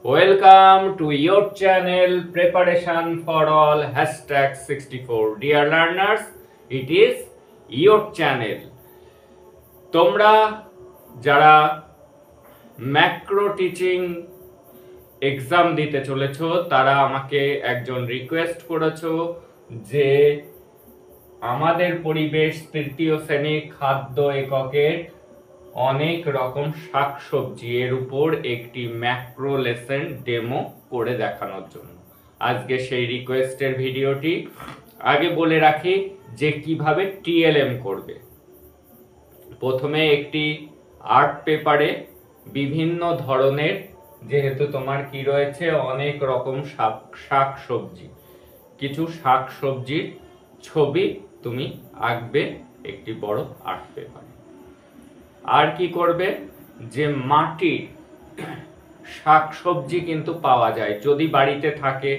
Welcome to your channel Preparation for All #64. Dear learners, it is your channel. তোমরা যারা macro teaching exam দিতে চলেছো তারা আমাকে একজন রিকোয়েস্ট করেছো যে আমাদের পরিবেশ তৃতীয় শ্রেণীর খাদ্য এককের অনেক রকম শাকসবজি এর উপর একটি ম্যাক্রো লেসন ডেমো করে দেখানোর জন্য আজকে সেই রিকোয়েস্টের ভিডিওটি। আগে বলে রাখি যে কিভাবে টিএলএম করবে। প্রথমে একটি আর্ট পেপারে বিভিন্ন ধরনের, যেহেতু তোমার কি রয়েছে অনেক রকম শাকসবজি, কিছু শাকসবজির ছবি তুমি আঁকবে একটি বড় আর্ট পেপারে। আর কি করবে, যে মাটির শাকসবজি কিন্তু পাওয়া যায়, যদি বাড়িতে থাকে,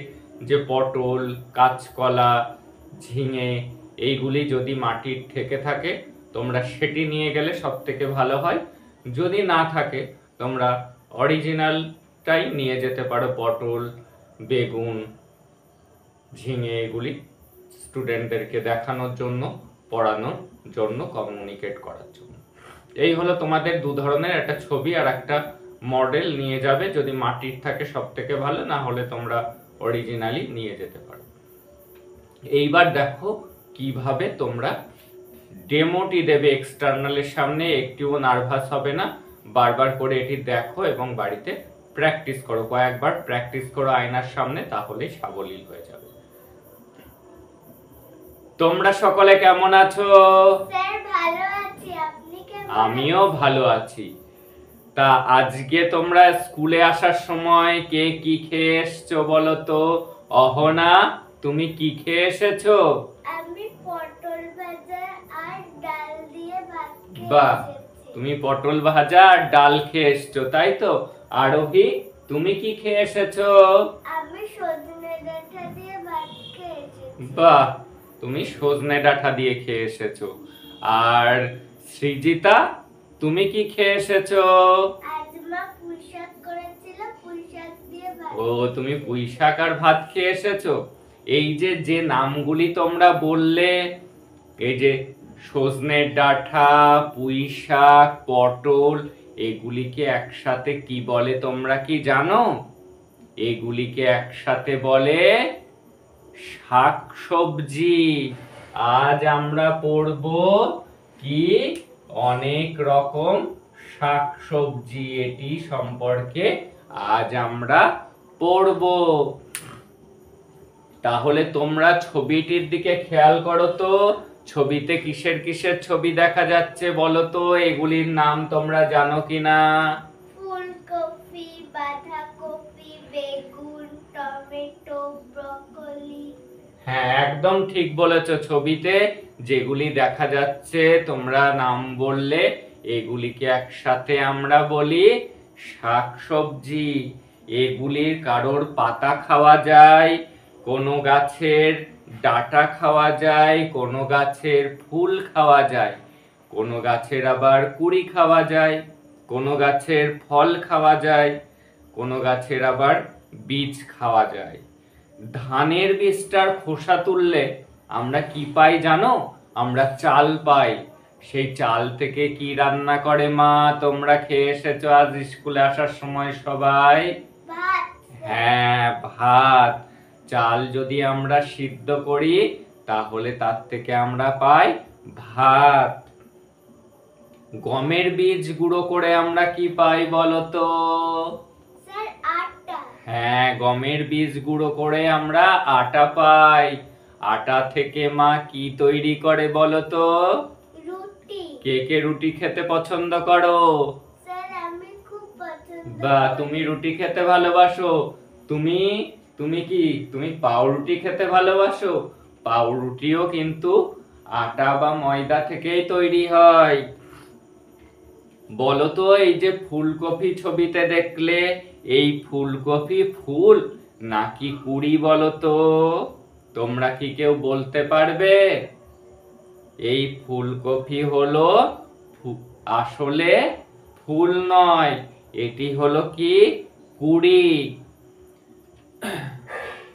যে পটল, কাঁচকলা, ঝিঙে এইগুলি যদি মাটির থেকে থাকে তোমরা সেটি নিয়ে গেলে সব থেকে ভালো হয়। যদি না থাকে তোমরা অরিজিনালটাই নিয়ে যেতে পারো, পটল, বেগুন, ঝিঙে এগুলি স্টুডেন্টদেরকে দেখানোর জন্য, পড়ানোর জন্য, কমিউনিকেট করার জন্য। এই হলো তোমাদের দু ধরনের, একটা ছবি আর একটা মডেল নিয়ে যাবে। যদি মাটির থাকে সব থেকে ভালো, না হলে তোমরা অরিজিনালি নিয়ে যেতে পারো। এইবার দেখো কিভাবে তোমরা ডেমোটি দেবে এক্সটার্নালের সামনে। একটুও নার্ভাস হবে না, বারবার করে এটি দেখো এবং বাড়িতে প্র্যাকটিস করো, কয়েকবার প্র্যাকটিস করো আয়নার সামনে, তাহলেই সাবলীল হয়ে যাবে। তোমরা সকলে কেমন আছো? স্যার ভালো আছি, আপনি কেমন? আমিও ভালো আছি। তা আজকে তোমরা স্কুলে আসার সময় কে কি খেয়ে এসছো বলো তো? অহনা, তুমি কি খেয়ে এসেছো? আমি পটল ভাজা আর ডাল দিয়ে ভাত খেয়ে বাহ, এসেছি। তুমি পটল ভাজা আর ডাল খেয়ে এসছো, তাই তো? আরোহী, তুমি কি খেয়ে এসেছো? আমি সজনে ডাঁটা দিয়ে ভাত খেয়ে এসেছি। বাহ, তুমি সজনে ডাঁটা দিয়ে খেয়ে এসেছো। আর সৃজিতা, তুমি কি খেয়ে এসেছো? আজ মা পুঁই শাক করেছিল, পুঁই শাক দিয়ে ভাত। ও, তুমি পুঁই শাক আর ভাত খেয়ে এসেছো। এই যে যে নামগুলি তোমরা বললে, এই যে সজনে ডাঁটা, পুঁই শাক, পটল, এগুলিকে একসাথে কি বলে তোমরা কি জানো? এগুলিকে একসাথে বলে শাকসবজি। আজ আমরা পড়ব কি অনেক রকম শাকসবজি, এটি সম্পর্কে আজ আমরা পড়ব। তাহলে তোমরা ছবিটির দিকে খেয়াল করো তো, ছবিতে কিসের কিসের ছবি দেখা যাচ্ছে বলো তো? এগুলির নাম তোমরা জানো কিনা? ফুলকপি, বাঁধাকপি, বেগুন, টমেটো, ব্রকলি। হ্যাঁ, একদম ঠিক বলেছো। ছবিতে যেগুলি দেখা যাচ্ছে তোমরা নাম বললে, এগুলিকে একসাথে আমরা বলি শাকসবজি। এগুলির কারোর পাতা খাওয়া যায়, কোনো গাছের ডাঁটা খাওয়া যায়, কোনো গাছের ফুল খাওয়া যায়, কোনো গাছের আবার কুঁড়ি খাওয়া যায়, কোনো গাছের ফল খাওয়া যায়, কোনো গাছের আবার বীজ খাওয়া যায়। ধানের বীজটার খোসা তুললে আমরা কি পাই জানো? আমরা চাল পাই। সেই চাল থেকে কি রান্না করে মা? তোমরা খেয়ে এসেছো আজ স্কুলে আসার সময় সবাই? ভাত। হ্যাঁ, ভাত। চাল যদি আমরা সিদ্ধ করি তাহলে তার থেকে আমরা পাই ভাত। গমের বীজ গুঁড়ো করে আমরা কি পাই বলো তো? স্যার আটা। হ্যাঁ, গমের বীজ গুঁড়ো করে আমরা আটা পাই। আটা থেকে মা কি তৈরি করে বলো তো? রুটি। কে কে রুটি খেতে পছন্দ করো? স্যার আমি খুব পছন্দ বা, করি। তুমি রুটি খেতে ভালোবাসো। তুমি তুমি কি তুমি পাউরুটি খেতে ভালোবাসো? পাউরুটিও কিন্তু আটা বা ময়দা থেকেই তৈরি হয়। বলো তো, এই যে ফুলকপি ছবিতে দেখলে, এই ফুলকপি ফুল নাকি কুঁড়ি বলো তো? তোমরা কি কেউ বলতে পারবে? এই ফুলকপি হলো আসলে ফুল নয়, এটি হলো কি কুড়ি।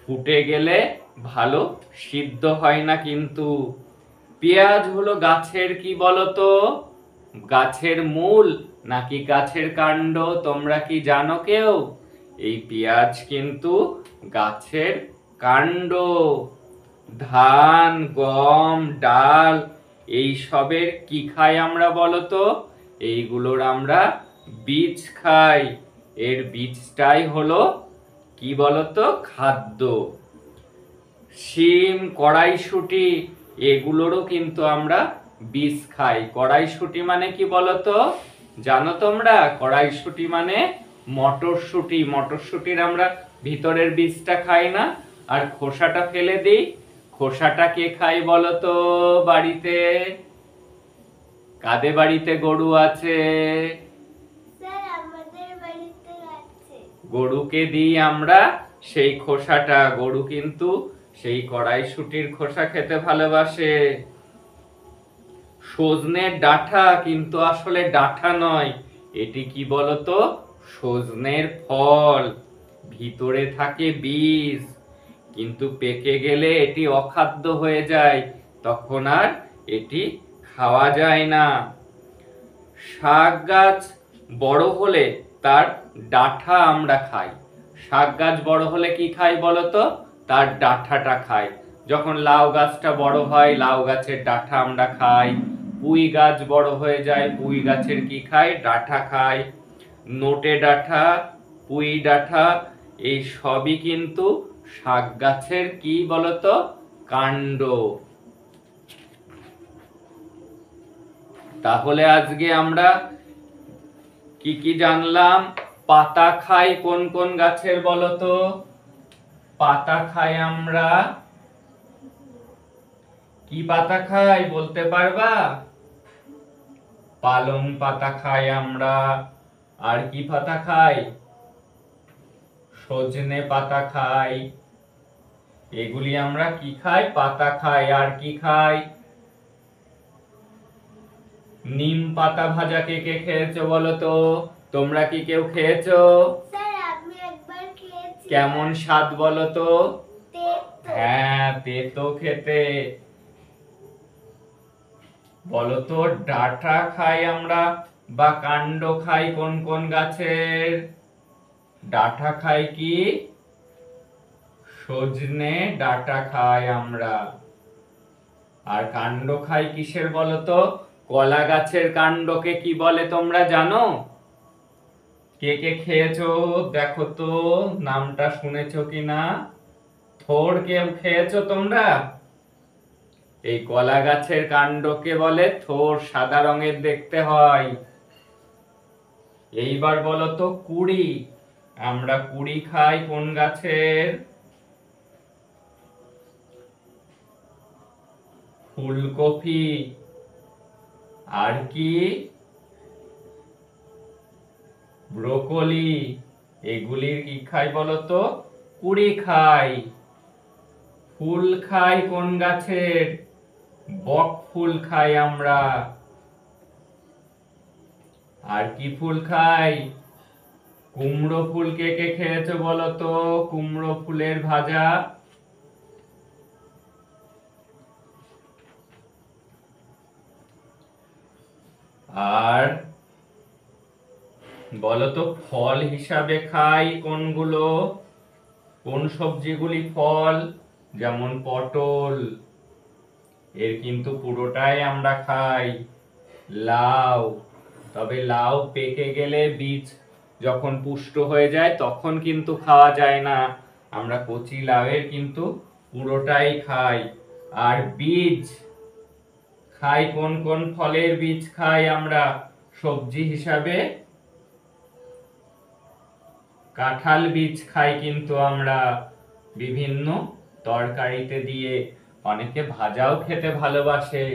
ফুটে গেলে ভালো সিদ্ধ হয় না কিন্তু। পেঁয়াজ হলো গাছের কি বলতো? গাছের মূল নাকি গাছের কাণ্ড? তোমরা কি জানো কেউ? এই পেঁয়াজ কিন্তু গাছের কাণ্ড। ধান, গম, ডাল এই সবের কি খাই আমরা বলতো? এইগুলোর আমরা বীজ খাই। এর বীজটাই হলো কি বলতো? খাদ্য। শিম, কড়াইশুঁটি এগুলোরও কিন্তু আমরা বীজ খাই। কড়াইশুঁটি মানে কি বলতো? জানো তোমরা? কড়াইশুঁটি মানে মটরশুঁটি। মটরশুঁটির আমরা ভিতরের বীজটা খাই না, আর খোসাটা ফেলে দিই। খোসাটা কে খাই বলতো বাড়িতে? কাদের বাড়িতে গরু আছে? স্যার আমাদের বাড়িতে আছে। গরুকে দিই আমরা সেই খোসাটা। গরু কিন্তু সেই কড়াইশুঁটির খোসা খেতে ভালোবাসে। সজনের ডাঁটা কিন্তু আসলে ডাঁটা নয়, এটি কি বলতো? সজনের ফল। ভিতরে থাকে বীজ, কিন্তু পেকে গেলে এটি অখাদ্য হয়ে যায়, তখন আর এটি খাওয়া যায় না। শাক গাছ বড় হলে তার ডাঁটা আমরা খাই। শাক গাছ বড় হলে কি খাই বলতো? তার ডাঁটাটা খাই। যখন লাউ গাছটা বড় হয়, লাউ গাছের ডাঁটা আমরা খাই। পুঁই গাছ বড় হয়ে যায়, পুঁই গাছের কি খাই? ডাঁটা খাই। নোটে ডাঁটা, পুঁই ডাঁটা এই সবই কিন্তু শাক গাছের কি বলতো? কাণ্ড। তাহলে আজকে আমরা কি কি জানলাম? পাতা খাই কোন কোন গাছের বলতো? পাতা খাই আমরা। কি পাতা খাই বলতে পারবা? পালং পাতা খাই আমরা। আর কি পাতা খাই? সজনে পাতা খাই। এগুলি আমরা কি খাই? পাতা খাই। আর কি খাই? নিম পাতা ভাজা কে কে খেয়েছো বলতো? তোমরা কি কেউ খেয়েছো? স্যার আমি একবার খেয়েছি। কেমন স্বাদ বলতো? তেতো। হ্যাঁ, তেতো খেতে। বলতো ডাঁটা খাই আমরা বা কাণ্ড খাই কোন কোন গাছের? ডাঁটা খাই কি? সজনে ডাঁটা খাই আমরা। আর কাণ্ড খাই কিসের বলতো? কলা গাছের কাণ্ডকে কি বলে তোমরা জানো? কে কে খেয়েছো দেখো তো, নামটা শুনেছো কিনা? থোড় কেউ খেয়েছো তোমরা? এই কলা গাছের কাণ্ডকে বলে থোড়, সাদা রঙের দেখতে হয়। এইবার বলো তো কুড়ি। আমরা কুড়ি খাই কোন গাছের? ফুলকপি। আর কি? ব্রোকলি। এগুলির কি খাই বলতো? কুড়ি খাই। ফুল খাই কোন গাছের? বক ফুল খাই আমরা। আর কি ফুল খাই? কুমড়ো ফুল কে কে খেয়েছো বলতো? কুমড়ো ফুলের ভাজা। আর বলতো ফল হিসাবে খাই কোনগুলো? কোন সবজিগুলি ফল? যেমন পটল, এর কিন্তু পুরোটাই আমরা খাই। লাউ, তবে লাউ পেকে গেলে বীজ যখন পুষ্ট হয়ে যায় তখন কিন্তু খাওয়া যায় না। আমরা কচি লাউয়ের কিন্তু পুরোটাই খাই। আর বীজ খাই কোন কোন ফলের বীজ খাই আমরা সবজি হিসাবে? কাঁঠাল বীজ খাই কিন্তু আমরা বিভিন্ন তরকারিতে দিয়ে। অনেকে ভাজাও খেতে ভালোবাসে।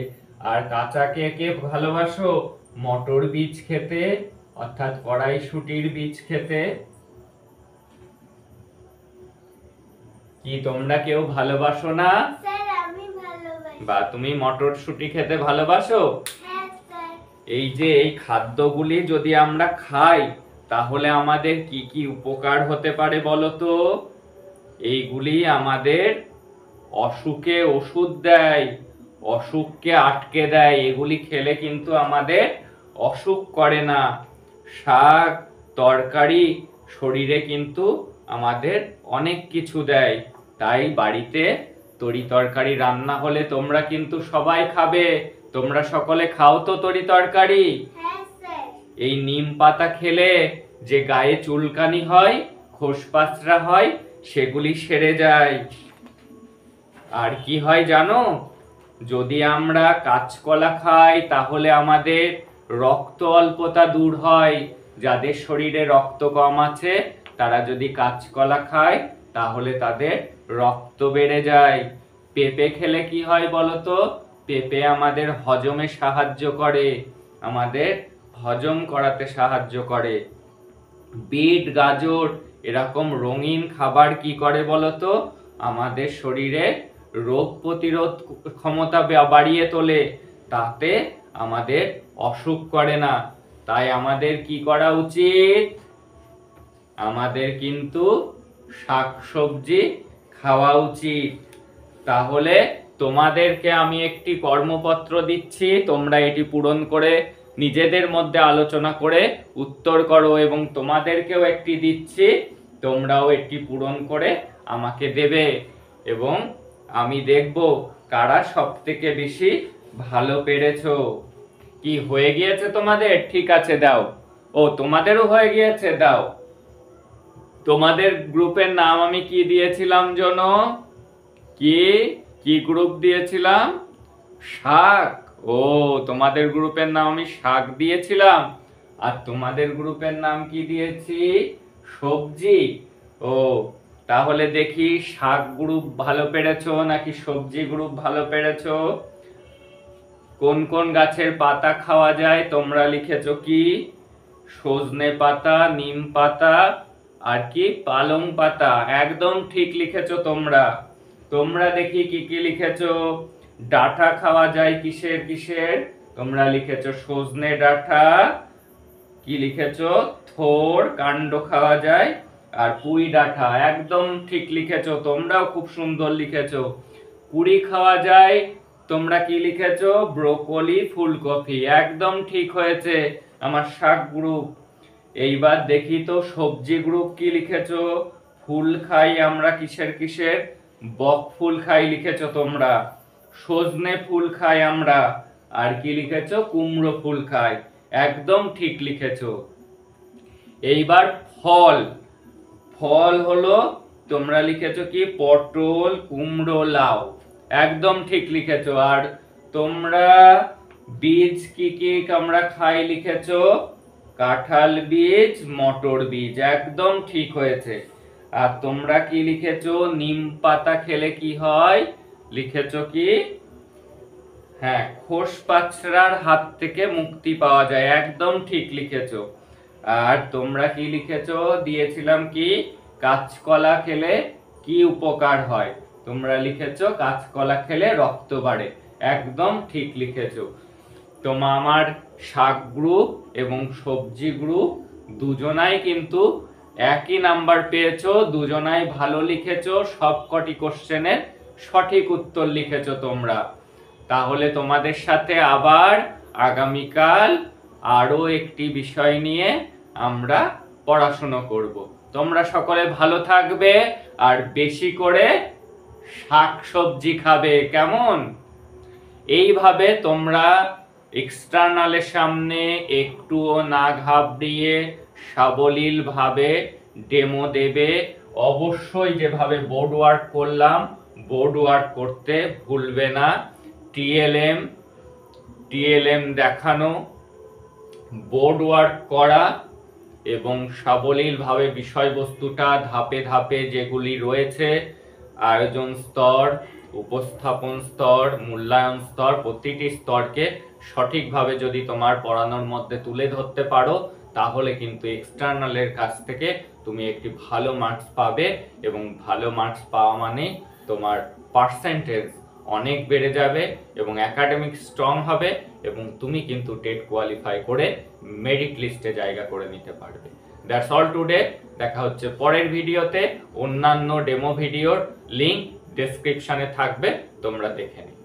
আর কাঁচা কে কে ভালোবাসো? মটর বীজ খেতে, অর্থাৎ কড়াইশুঁটির বীজ খেতে। কি তোমরা কেউ ভালোবাসো না? স্যার আমি ভালোবাসি। বা তুমি মটরশুঁটি খেতে ভালোবাসো? হ্যাঁ স্যার। এই যে এই খাদ্যগুলি যদি আমরা খাই তাহলে আমাদের কি কি উপকার হতে পারে বলো তো? এইগুলি আমাদের অসুখে ওষুধ দেয়, অসুখকে আটকে দেয়। এগুলি খেলে কিন্তু আমাদের অসুখ করে না। শাক তরকারি শরীরে কিন্তু আমাদের অনেক কিছু দেয়। তাই বাড়িতে তরি তরকারি রান্না হলে তোমরা কিন্তু সবাই খাবে। তোমরা সকলে খাও তো তরি তরকারি? হ্যাঁ স্যার। এই নিম পাতা খেলে যে গায়ে চুলকানি হয়, খোসপাচরা হয়, সেগুলি সেরে যায়। আর কি হয় জানো? যদি আমরা কাঁচকলা খাই তাহলে আমাদের রক্ত অল্পতা দূর হয়। যাদের শরীরে রক্ত কম আছে তারা যদি কাঁচকলা খায় তাহলে তাদের রক্ত বেড়ে যায়। পেঁপে খেলে কি হয় বলো তো? পেঁপে আমাদের হজমে সাহায্য করে, আমাদের হজম করাতে সাহায্য করে। বিট গাজর এরকম রঙিন খাবার কি করে বলো তো? আমাদের শরীরে রোগ প্রতিরোধ ক্ষমতা বাড়িয়ে তোলে, তাতে আমাদের অসুখ করে না। তাই আমাদের কি করা উচিত? আমাদের কিন্তু শাকসবজি খাওয়া উচিত। তাহলে তোমাদেরকে আমি একটি কর্মপত্র দিচ্ছি, তোমরা এটি পূরণ করে নিজেদের মধ্যে আলোচনা করে উত্তর করো, এবং তোমাদেরকেও একটি দিচ্ছি, তোমরাও এটি পূরণ করে আমাকে দেবে, এবং আমি দেখব কারা সবথেকে বেশি ভালো পেরেছো। কি হয়ে গিয়েছে তোমাদের? ঠিক আছে, দাও। ও, তোমাদেরও হয়ে গিয়েছে, দাও। তোমাদের গ্রুপের নাম আমি কি দিয়েছিলাম জানো? কি কি গ্রুপ দিয়েছিলাম? শাক। ও, তোমাদের গ্রুপের নাম আমি শাক দিয়েছিলাম। আর তোমাদের গ্রুপের নাম কি দিয়েছি? সবজি। ও, তাহলে দেখি শাক গ্রুপ ভালো পেরেছো নাকি সবজি গ্রুপ ভালো পেরেছো? কোন কোন গাছের পাতা খাওয়া যায় তোমরা লিখেছো কি? সজনে পাতা, নিম পাতা, আর কি পালং পাতা। একদম ঠিক লিখেছো তোমরা। তোমরা দেখি কি কি লিখেছো? ডাঁটা খাওয়া যায় কিসের কিসের? তোমরা লিখেছো সজনে ডাঁটা। কি লিখেছো? থোর কাণ্ড খাওয়া যায়, আর পুঁই ডাঁটা। একদম ঠিক লিখেছো, তোমরাও খুব সুন্দর লিখেছো। পুরি খাওয়া যায়, তোমরা কি লিখেছো? ব্রোকলি ফুলকপি। একদম ঠিক হয়েছে আমার শাক গ্রুপ। এইবার দেখি তো সবজি গ্রুপ কি লিখেছো? ফুল খাই আমরা কিসের কিসের? বক ফুল খাই লিখেছো তোমরা। সজনে ফুল খাই আমরা। আর কি লিখেছো? কুমড়ো ফুল খাই। একদম ঠিক লিখেছো। এইবার ফল, ফল হলো তোমরা লিখেছো কি? পটল, কুমড়ো, লাউ। একদম ঠিক লিখেছো। আর তোমরা বীজ কি কি আমরা খাই লিখেছো? কাঁঠাল বীজ, মটর বীজ। একদম ঠিক হয়েছে। আর তোমরা কি লিখেছো? নিম পাতা খেলে কি হয় লিখেছো কি? হ্যাঁ, খোসপাচরার হাত থেকে মুক্তি পাওয়া যায়। একদম ঠিক লিখেছো। আর তোমরা কি লিখেছো? দিয়েছিলাম কি? কাঁচকলা খেলে কি উপকার হয়? তোমরা লিখেছো কাঁচকলা খেলে রক্ত বাড়ে। একদম ঠিক লিখেছো। আমার শাক গ্রুপ এবং সবজি গ্রুপ দুজনাই কিন্তু একই নাম্বার পেয়েছো। দুজনাই ভালো লিখেছো, সবকটি কোশ্চেনের সঠিক উত্তর লিখেছো তোমরা। তাহলে তোমাদের সাথে আবার আগামীকাল আরো একটি বিষয় নিয়ে আমরা পড়াশোনা করব। তোমরা সকলে ভালো থাকবে, আর বেশি করে শাকসবজি খাবে, কেমন? এইভাবে তোমরা এক্সটার্নালের সামনে একটুও না ঘাবড়িয়ে সাবলীল ভাবে ডেমো দেবে। অবশ্যই যেভাবে বোর্ড ওয়ার্ক করলাম, বোর্ড ওয়ার্ক করতে ভুলবে না। টিএলএম দেখানো, বোর্ড ওয়ার্ক করা, এবং সাবলীলভাবে বিষয়বস্তুটা ধাপে ধাপে যেগুলি রয়েছে, আয়োজন স্তর, উপস্থাপন স্তর, মূল্যায়ন স্তর, প্রতিটি স্তরকে সঠিকভাবে যদি তোমার পড়ানোর মধ্যে তুলে ধরতে পারো, তাহলে কিন্তু এক্সটার্নালের কাছ থেকে তুমি একটি ভালো মার্কস পাবে, এবং ভালো মার্কস পাওয়া মানে তোমার পার্সেন্টেজ অনেক বেড়ে যাবে, এবং একাডেমিক স্ট্রং হবে, এবং তুমি কিন্তু টেট কোয়ালিফাই করে মেরিট লিস্টে জায়গা করে নিতে পারবে। That's all today. দেখা হচ্ছে পরের ভিডিওতে। অন্যান্য ডেমো ভিডিওর লিংক ডেসক্রিপশনে থাকবে, তোমরা দেখে নিও।